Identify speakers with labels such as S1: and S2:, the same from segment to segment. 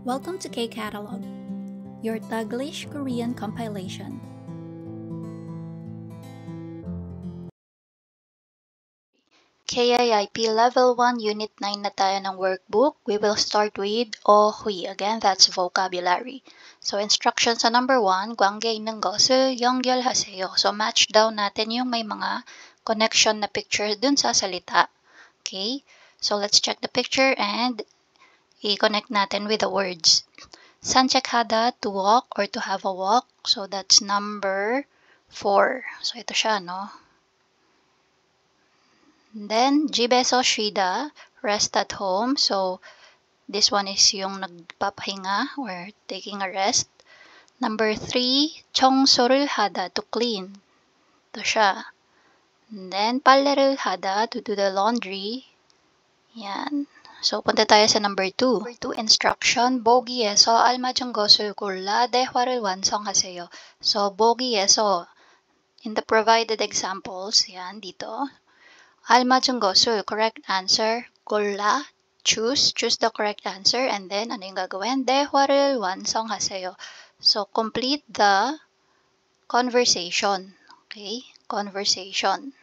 S1: Welcome to K-Catalog, your Taglish Korean compilation.
S2: KIIP Level 1 Unit 9 na tayo ng workbook. We will start with hui. Again, that's vocabulary. So, instruction sa number 1, 관계 있는 것을 연결하세요. So, match down natin yung may mga connection na picture dun sa salita. Okay? So, let's check the picture and i-connect natin with the words. 산책하다, to walk or to have a walk. So, that's number 4. So, ito siya, no? Then, 집에서 쉬다, rest at home. So, this one is yung nagpapahinga or taking a rest. Number 3, 청소를 하다, to clean. Ito siya. And then, 빨래를 하다, to do the laundry. Yan. So, punta tayo sa number 2. Number 2, instruction. 보기에서 알맞은 것을 골라 대화를 완성하세요. So, 보기에서, in the provided examples, yan, dito. 알맞은 것을, correct answer, 골라, choose the correct answer, and then, ano yung gagawin? 대화를 완성하세요. So, complete the conversation. Okay? Conversation.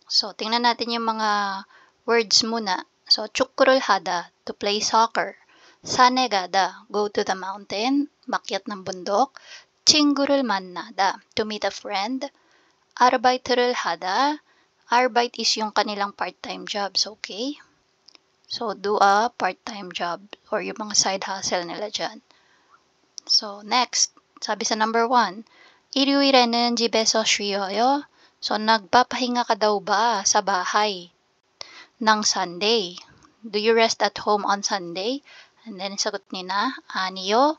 S2: So, tingnan natin yung mga words muna. So, 축구를 하다, to play soccer. 산에 가다, go to the mountain, makyat ng bundok. 친구를 만나다, to meet a friend. arbeiter을 하다, arbeit is yung kanilang part-time jobs, okay? So, do a part-time job or yung mga side hustle nila dyan. So, next, sabi sa number 1, 일요일에는 집에서 쉬어요. So, nagpapahinga ka daw ba sa bahay ng Sunday? Do you rest at home on Sunday? And then, sagot nila, 아니요.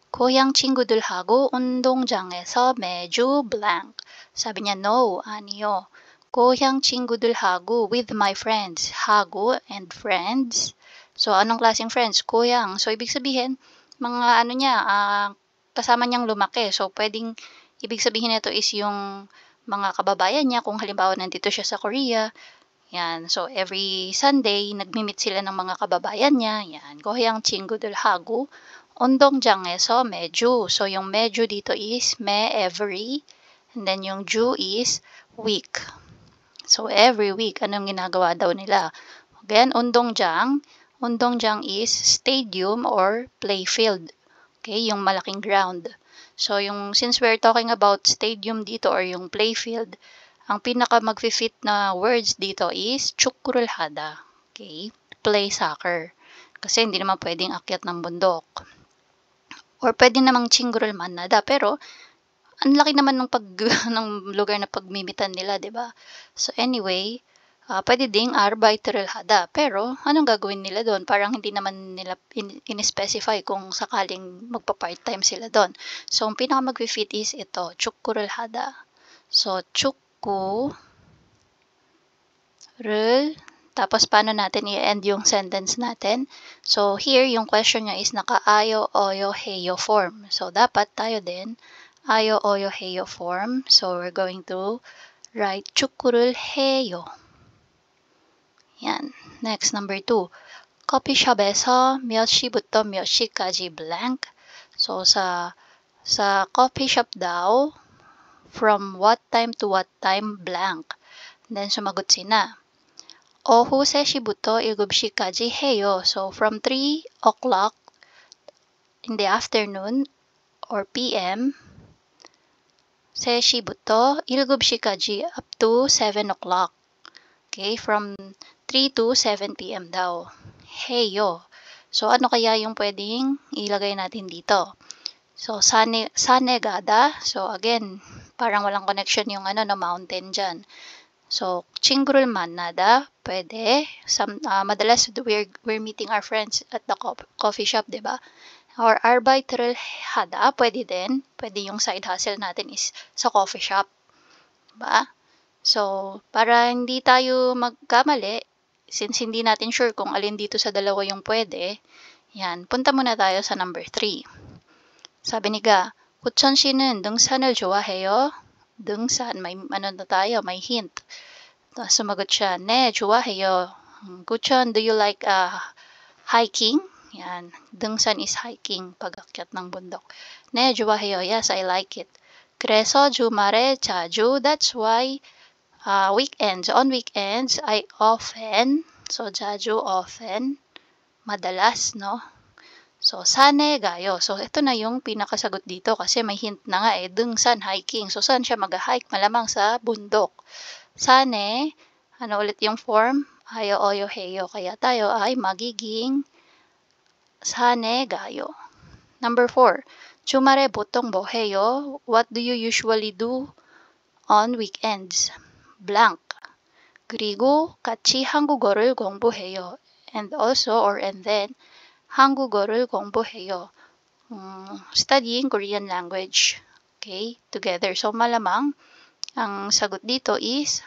S2: 고향 친구들하고 운동장에서 매주 blank. 사비 niya, no, 아니요. 고향 친구들하고 with my friends. 하고 and friends. So, anong klaseng friends? 고향. So, ibig sabihin, mga ano niya, kasama niyang lumaki. So, pwedeng, ibig sabihin nito is yung mga kababayan niya. Kung halimbawa nandito siya sa Korea, yan. So, every Sunday, nagmi-meet sila ng mga kababayan niya. Yan. 고향 친구들하고 운동장에서 매주. So, yung 매주 dito is every. And then, yung 주 is week. So, every week, anong ginagawa daw nila? Again, 운동장. 운동장 is stadium or playfield. Okay, yung malaking ground. So, since we're talking about stadium dito or yung playfield, ang pinaka mag-fit na words dito is 축구를 하다. Okay, play soccer. Kasi hindi naman pwedeng akyat ng bundok. Or pwede namang 친구를 만나다, pero ang laki naman ng lugar na pagmimitan nila, 'di ba? So anyway, pwede ding arbeiter을 하다. Pero anong gagawin nila doon? Parang hindi naman nila in-specify kung sakaling magpa-part-time sila doon. So ang pinaka mag-fit is ito, 축구를 하다. So 축구를, tapos paano natin i-end yung sentence natin? So here yung question niya is naka-ayo, oyo, heyo form. So dapat tayo din 아요, 어요, 해요 form. So, we're going to write 축구를 해요. yan. Next, number 2. 커피숍에서 몇 시부터 몇 시까지 blank. So, sa coffee shop daw, from what time to what time blank. Then, sumagot sina. 오후 3시부터 7시까지 해요. So, from 3 o'clock in the afternoon or PM, 3시부터 7시까지 up to 7 o'clock. Okay, from 3 to 7 p.m. daw. Heyo. So, ano kaya yung pwedeng ilagay natin dito? So, 산에가다. So, again, parang walang connection yung mountain dyan. So, 친구를 만나다. Pwede. Madalas, we're meeting our friends at the coffee shop, diba? Or arbeiter을 하다, pwede din. Pwede yung side hustle natin is sa coffee shop. Diba? So, para hindi tayo magkamali, since hindi natin sure kung alin dito sa dalawa yung pwede, yan, punta muna tayo sa number 3. Sabi ni Ga, 구천 씨는 등산을 좋아해요? 등산, may may hint. Sumagot siya, 네, 좋아해요. 구천, do you like hiking? Yan. 등산 is hiking, pag-akyat ng bundok. 네, 좋아해요. Yes, I like it. 그래서 주말에 자주, that's why weekends. On weekends, I often, so 자주, often, madalas, no? So, sane gayo. So, ito na yung pinakasagot dito kasi may hint na nga 등산, hiking. So, saan siya mag-hike? Malamang sa bundok. Sane, ano ulit yung form? Ayo, oyo, heyo. Kaya tayo ay magiging sane gayo. Number 4. 주말에 보통 뭐 해요? What do you usually do on weekends? Blank. 그리고 같이 한국어를 공부해요. And also or and then 한국어를 공부해요. Studying Korean language. Okay? Together. So malamang ang sagot dito is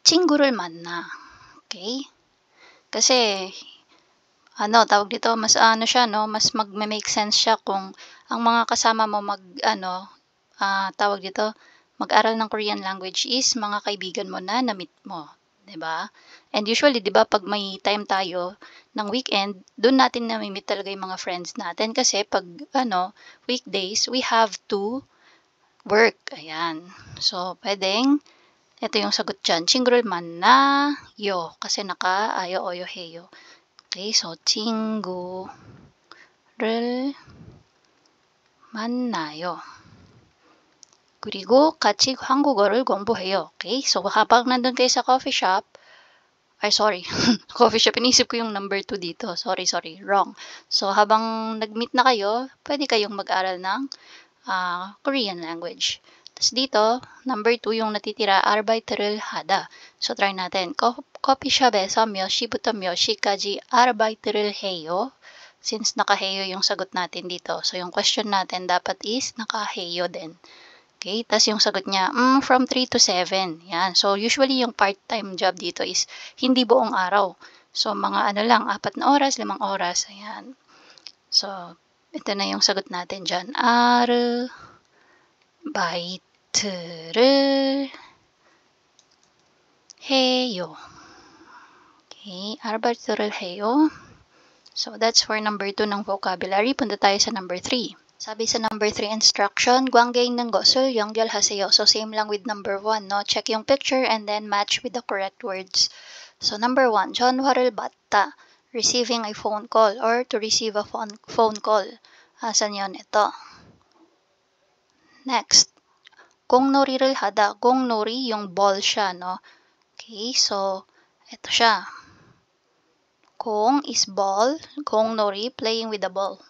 S2: 친구를 만나. Okay? Kasi tawag dito, mas siya, no, mas mag-make sense siya kung ang mga kasama mo tawag dito, mag-aral ng Korean language is mga kaibigan mo na na-meet mo, 'di ba? And usually, 'di ba, pag may time tayo ng weekend, doon natin nami-meet talaga yung mga friends natin kasi pag weekdays, we have to work. Ayan. So, pwedeng ito yung sagot diyan. 친구를 만나요 kasi naka ayo oyo heyo. Okay, so 친구를 만나요. 그리고 같이 한국어를 공부해요. Okay, so habang nandun kayo sa coffee shop, coffee shop, inisip ko yung number 2 dito. Sorry, wrong. So habang nag-meet na kayo, pwede kayong mag-aral ng Korean language. Tapos dito, number 2 yung natitira, arbeiter을 하다. So try natin. 커피숍에서 몇 시부터 몇 시까지 arbeiter을 해요? Since naka-heyo yung sagot natin dito. So yung question natin dapat is naka-heyo din. Okay, tapos yung sagot niya, from 3 to 7. Yan. So usually yung part-time job dito is hindi buong araw. So mga lang, 4 na oras, 5 oras. Ayan. So ito na yung sagot natin dyan. 아르바이트를 해요. Okay, 아르바이트를 해요. So that's for number 2 ng vocabulary. Punta tayo sa number 3. Sabi sa number 3 instruction, 관계 있는 것을 연결하세요. So same lang with number 1, no? Check yung picture and then match with the correct words. So number 1, 전화를 받다, receiving a phone call or to receive a phone call. Asan yun? Ito. Next, 공놀이를 하다. 공놀이, yung ball siya, no? Okay, so, ito siya. 공 is ball. 공놀이, playing with the ball.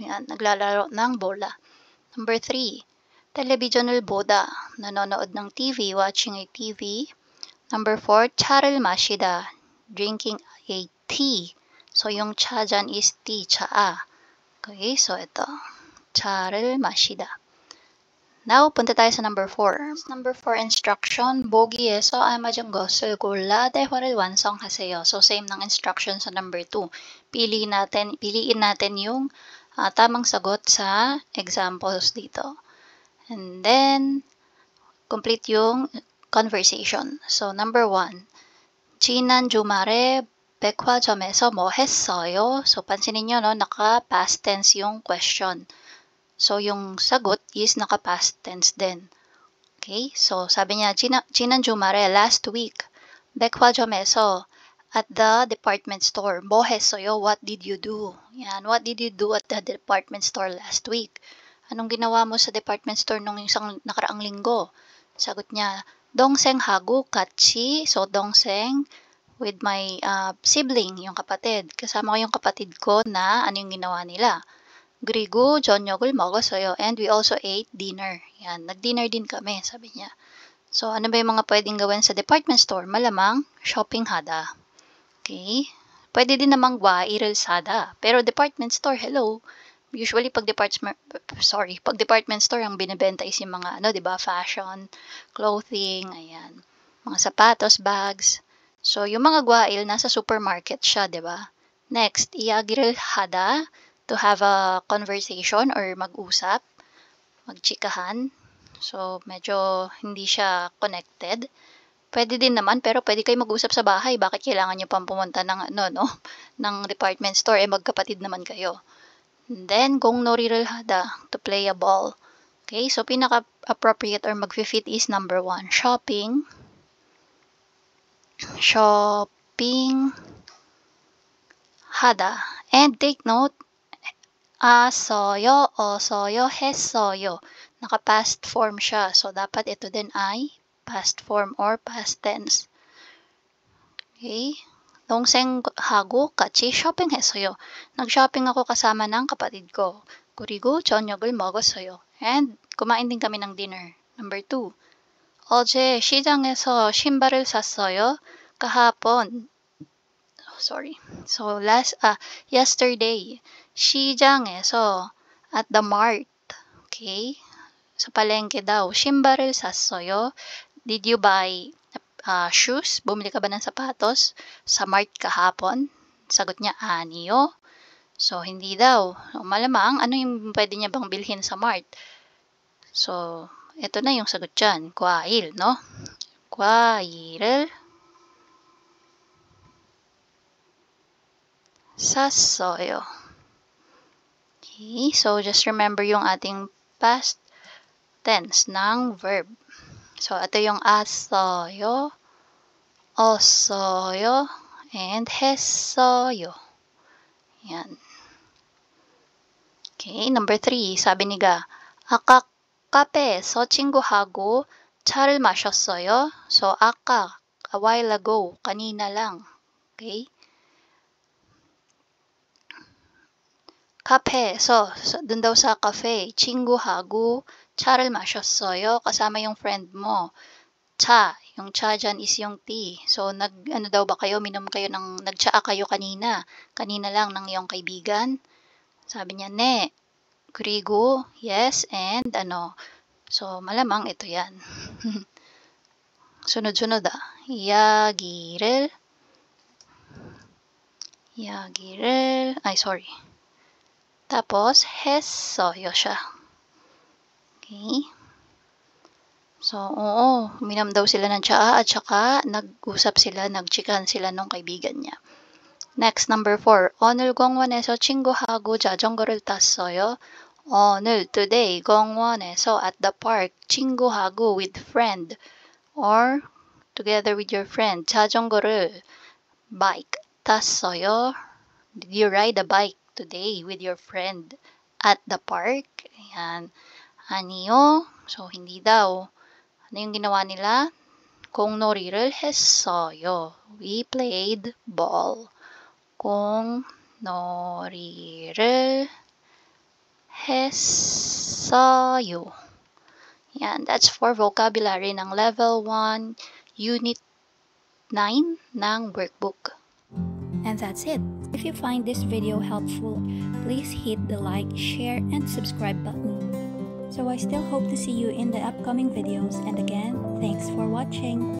S2: Yan, naglalaro ng bola. Number 3, television을 보다. Nanonood ng TV, watching a TV. Number 4, 차를 마시다. Drinking a tea. So, yung cha dyan is tea, chaa. Okay, so ito. 차를 마시다. Now, punta tayo sa number 4. Number 4 instruction, 보기에서 알맞은 것을 골라 대화를 완성하세요. So, same ng instruction sa number 2. Piliin natin yung tamang sagot sa examples dito. And then, complete yung conversation. So, number 1. 지난 주말에 백화점에서 뭐 했어요? So, pansinin nyo, no, naka-past tense yung question. So, yung sagot is naka-past tense din. Okay? So, sabi niya, 지난 주말에, last week, 백화점에서, at the department store. 뭐 했어요? What did you do? Yan, what did you do at the department store last week? Anong ginawa mo sa department store nung isang nakaraang linggo? Sagot niya, 동생하고 같이, so 동생, with my sibling, yung kapatid. Kasama ko yung kapatid ko na ano yung ginawa nila. 그리고 저녁을 먹었어요. And we also ate dinner. Yan, nag-dinner din kami, sabi niya. So, ano ba yung mga pwedeng gawin sa department store? Malamang, shopping hada. Okay? Pwede din namang 일을 사다. Pero department store, hello. Usually, pag department store, ang binibenta is yung mga, 'di ba, fashion, clothing, ayan. Mga sapatos, bags. So, yung mga gwail, nasa supermarket siya, 'di ba? Next, 이야기를 하다. To have a conversation or mag-usap, magchikahan. So, medyo hindi siya connected. Pwede din naman, pero pwede kayo mag-usap sa bahay. Bakit kailangan nyo pang pumunta ng, ng department store? Magkapatid naman kayo. And then, kung nori를 하다, to play a ball. Okay, so pinaka-appropriate or mag-fit is number 1, shopping. Shopping 하다. And take note, as어요, 어서요, 했어요. Naka-past form siya. So, dapat ito din ay past form or past tense. Okay? 동생하고 같이 쇼핑했어요. Nag-shopping ako kasama ng kapatid ko. 그리고 저녁을 먹었어요. And kumain din kami ng dinner. Number 2. 어제 시장에서 신발을 샀어요. kahapon. Sorry. So yesterday, 시장에서 at the mart. Okay? Sa palengke daw, 신발을 샀어요. Did you buy shoes? Bumili ka ba ng sapatos sa mart kahapon? Sagot niya, 아니요. So, hindi daw. So, malamang, ano yung pwede niya bang bilhin sa mart? So, ito na yung sagot dyan. 과일, no? 과일을 샀어요. Okay, so just remember yung ating past tense ng verb. So, ito yung as어요, 어서요, and 했어요. Yan. Okay, number 3. Sabi ni Ga, 아까 카페에서 친구하고 차를 마셨어요. So, 아까, a while ago, kanina lang. Okay? 카페에서, dun daw sa cafe, 친구하고 차를 마셨어요. Kasama yung friend mo. 차, yung cha dyan is yung tea. So, ano daw ba kayo? Nagtsaa kayo kanina. Kanina lang ng iyong kaibigan. Sabi niya, 네. 그리고, yes, and ano. So, malamang ito yan. Sunod-sunod 이야기를, tapos, 했어요 siya. Okay. So, oo, uminom daw sila ng tsaa at saka nagchikan sila nung kaibigan niya. Next, number 4. 오늘 공원에서 친구하고 자전거를 탔어요. 오늘, today, 공원에서 at the park, 친구하고 with friend or together with your friend, 자전거를 bike 탔어요. Did you ride a bike today with your friend at the park? Ayan. 아니요. So, hindi daw. Ano yung ginawa nila? 공놀이를 했어요. We played ball. 공놀이를 했어요. Yan, that's for vocabulary ng level 1, unit 9 ng workbook.
S1: And that's it. If you find this video helpful, please hit the like, share, and subscribe button. So I still hope to see you in the upcoming videos, and again, thanks for watching.